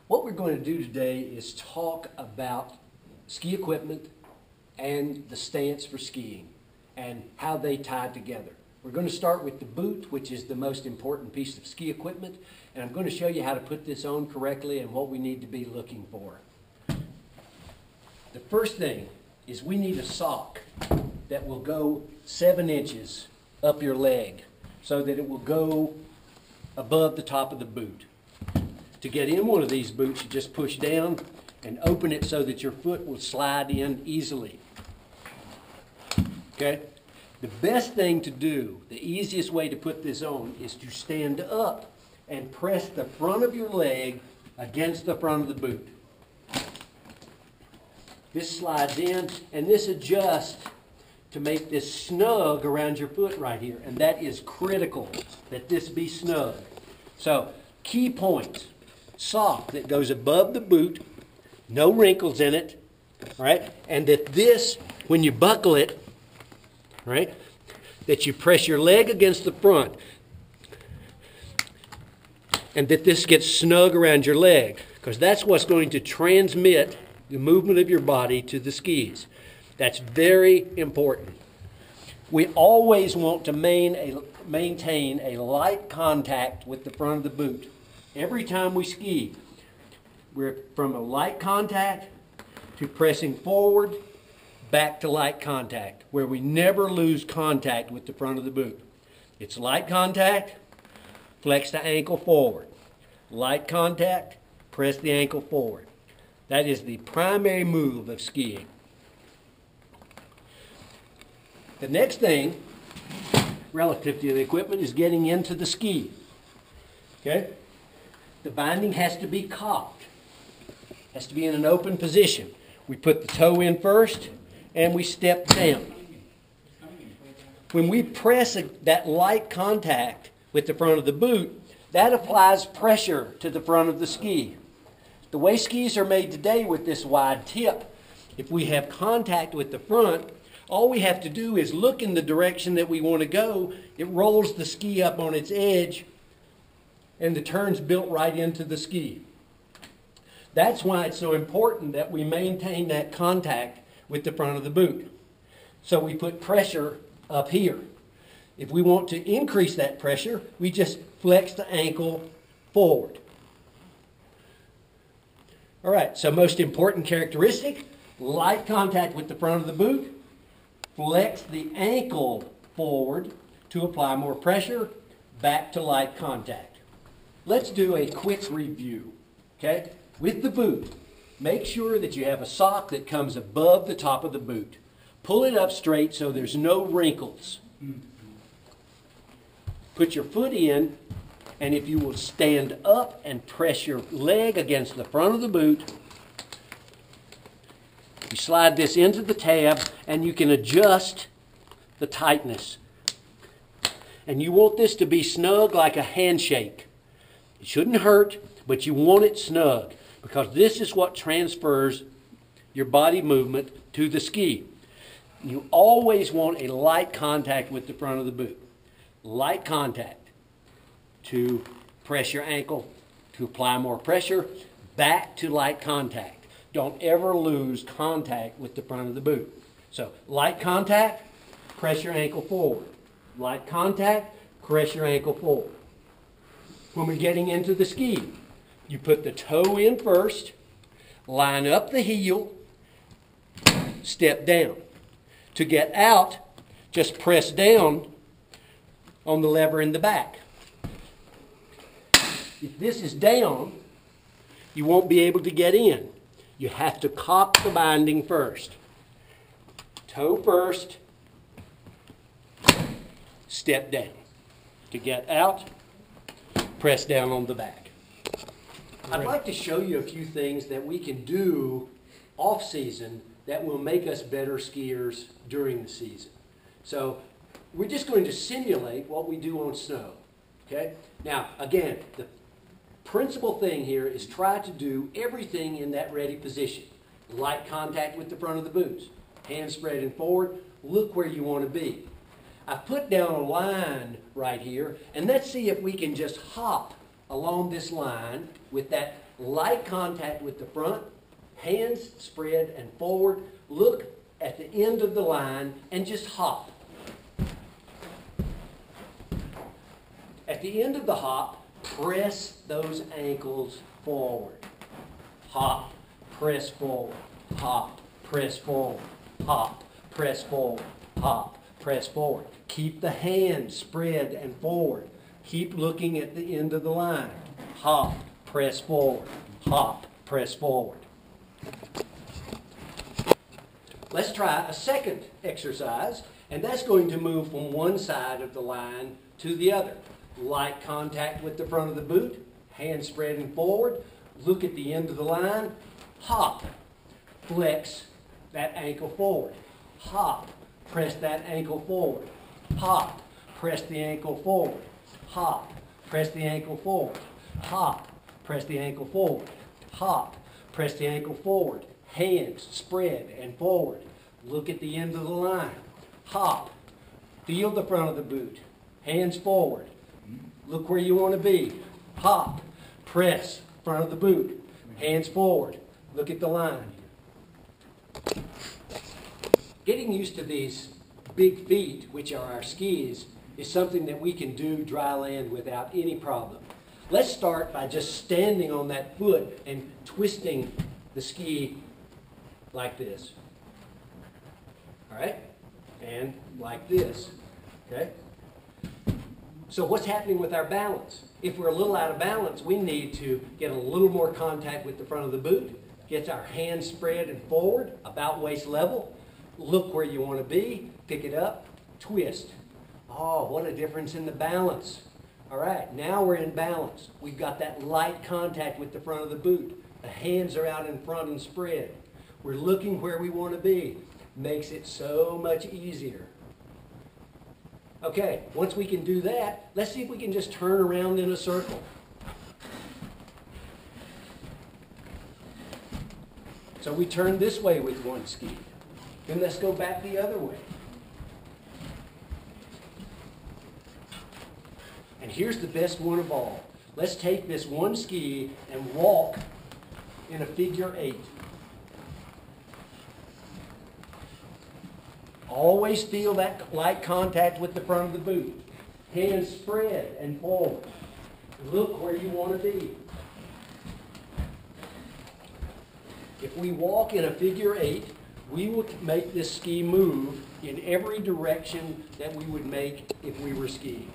What we're going to do today is talk about ski equipment and the stance for skiing and how they tie together. We're going to start with the boot, which is the most important piece of ski equipment, and I'm going to show you how to put this on correctly and what we need to be looking for. The first thing is we need a sock that will go 7 inches up your leg so that it will go above the top of the boot. To get in one of these boots, you just push down and open it so that your foot will slide in easily. Okay? The best thing to do, the easiest way to put this on, is to stand up and press the front of your leg against the front of the boot. This slides in, and this adjusts to make this snug around your foot right here. And that is critical, that this be snug. So, key points. Sock that goes above the boot, no wrinkles in it, right? And that this, when you buckle it, right, that you press your leg against the front, and that this gets snug around your leg, because that's what's going to transmit the movement of your body to the skis. That's very important. We always want to maintain a light contact with the front of the boot. Every time we ski, we're from a light contact to pressing forward, back to light contact, where we never lose contact with the front of the boot. It's light contact, flex the ankle forward. Light contact, press the ankle forward. That is the primary move of skiing. The next thing, relative to the equipment, is getting into the ski. Okay? The binding has to be cocked. Has to be in an open position. We put the toe in first, and we step down. When we press that light contact with the front of the boot, that applies pressure to the front of the ski. The way skis are made today with this wide tip, if we have contact with the front, all we have to do is look in the direction that we want to go. It rolls the ski up on its edge, and the turn's built right into the ski. That's why it's so important that we maintain that contact with the front of the boot. So we put pressure up here. If we want to increase that pressure, we just flex the ankle forward. All right, so most important characteristic, light contact with the front of the boot. Flex the ankle forward to apply more pressure, back to light contact. Let's do a quick review, okay? With the boot, make sure that you have a sock that comes above the top of the boot. Pull it up straight so there's no wrinkles. Put your foot in, and if you will stand up and press your leg against the front of the boot, you slide this into the tab, and you can adjust the tightness. And you want this to be snug like a handshake. It shouldn't hurt, but you want it snug, because this is what transfers your body movement to the ski. You always want a light contact with the front of the boot. Light contact to press your ankle, to apply more pressure, back to light contact. Don't ever lose contact with the front of the boot. So, light contact, press your ankle forward. Light contact, press your ankle forward. When we're getting into the ski, you put the toe in first, line up the heel, step down. To get out, just press down on the lever in the back. If this is down, you won't be able to get in. You have to cock the binding first. Toe first, step down. To get out, press down on the back. I'd like to show you a few things that we can do off-season that will make us better skiers during the season. So we're just going to simulate what we do on snow. Okay? Now, again, the principal thing here is try to do everything in that ready position. Light contact with the front of the boots. Hands spreading forward. Look where you want to be. I've put down a line right here, and let's see if we can just hop along this line with that light contact with the front, hands spread and forward. Look at the end of the line and just hop. At the end of the hop, press those ankles forward. Hop, press forward, hop, press forward, hop, press forward, hop, press forward. Keep the hands spread and forward. Keep looking at the end of the line. Hop, press forward, hop, press forward. Let's try a second exercise, and that's going to move from one side of the line to the other. Light contact with the front of the boot, hands spreading forward, look at the end of the line, hop, flex that ankle forward, hop, press that ankle forward, hop, press the ankle forward, hop, press the ankle forward, hop, press the ankle forward, hop, press the ankle forward, hands spread and forward, look at the end of the line, hop, feel the front of the boot, hands forward, look where you want to be, hop, press, front of the boot, hands forward, look at the line. Getting used to these big feet, which are our skis, is something that we can do dry land without any problem. Let's start by just standing on that foot and twisting the ski like this. All right? And like this. Okay? So what's happening with our balance? If we're a little out of balance, we need to get a little more contact with the front of the boot, get our hands spread and forward, about waist level, look where you want to be, pick it up, twist. Oh, what a difference in the balance. All right, now we're in balance. We've got that light contact with the front of the boot. The hands are out in front and spread. We're looking where we want to be. Makes it so much easier. Okay, once we can do that, let's see if we can just turn around in a circle. So we turn this way with one ski. Then let's go back the other way. And here's the best one of all. Let's take this one ski and walk in a figure 8. Always feel that light contact with the front of the boot. Hands spread and forward. Look where you want to be. If we walk in a figure 8, we will make this ski move in every direction that we would make if we were skiing.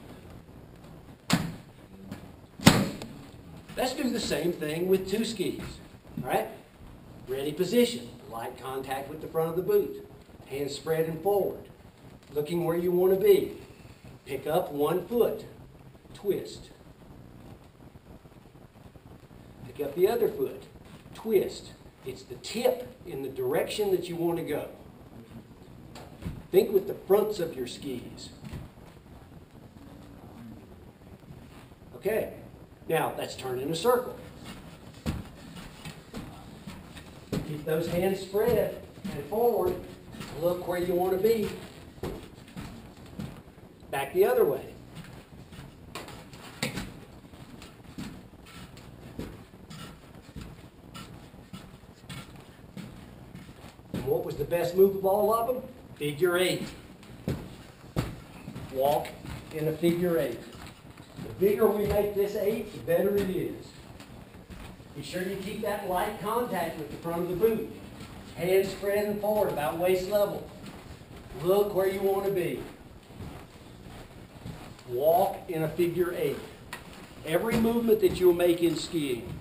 Let's do the same thing with 2 skis. All right? Ready position. Light contact with the front of the boot. Hands spread and forward. Looking where you want to be. Pick up one foot. Twist. Pick up the other foot. Twist. It's the tip in the direction that you want to go. Think with the fronts of your skis. Okay. Now, let's turn in a circle. Keep those hands spread and forward. Look where you want to be. Back the other way. And what was the best move of all of them? Figure 8. Walk in a figure 8. The bigger we make this 8, the better it is. Be sure you keep that light contact with the front of the boot. Hands spread and forward about waist level. Look where you want to be. Walk in a figure 8. Every movement that you'll make in skiing.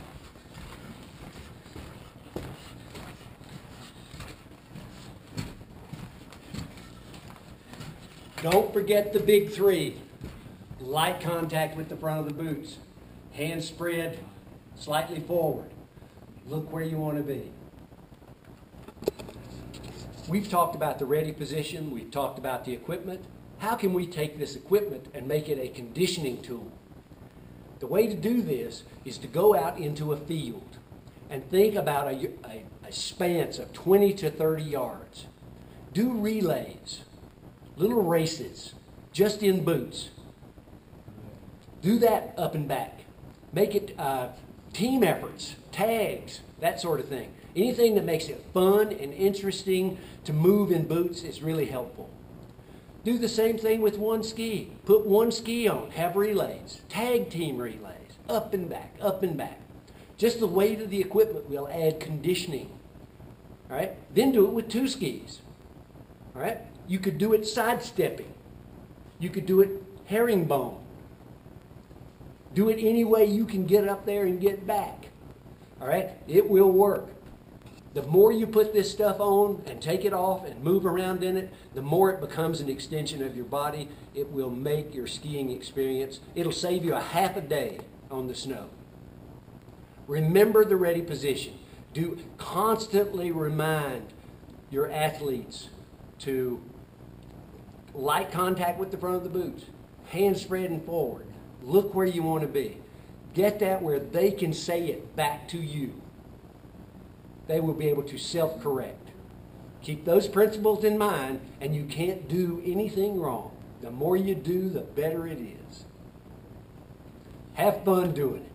Don't forget the big 3. Light contact with the front of the boots. Hands spread slightly forward. Look where you want to be. We've talked about the ready position. We've talked about the equipment. How can we take this equipment and make it a conditioning tool? The way to do this is to go out into a field and think about a span of 20 to 30 yards. Do relays, little races, just in boots. Do that up and back. Make it team efforts tags, that sort of thing. Anything that makes it fun and interesting to move in boots is really helpful. Do the same thing with one ski. Put one ski on, have relays, tag team relays, up and back, up and back. Just the weight of the equipment will add conditioning. All right? Then do it with two skis. All right? You could do it sidestepping. You could do it herringbone. Do it any way you can get up there and get back. All right? It will work. The more you put this stuff on and take it off and move around in it, the more it becomes an extension of your body. It will make your skiing experience. It'll save you a half a day on the snow. Remember the ready position. Do constantly remind your athletes to light contact with the front of the boots, hands spreading forward. Look where you want to be. Get that where they can say it back to you. They will be able to self-correct. Keep those principles in mind, and you can't do anything wrong. The more you do, the better it is. Have fun doing it.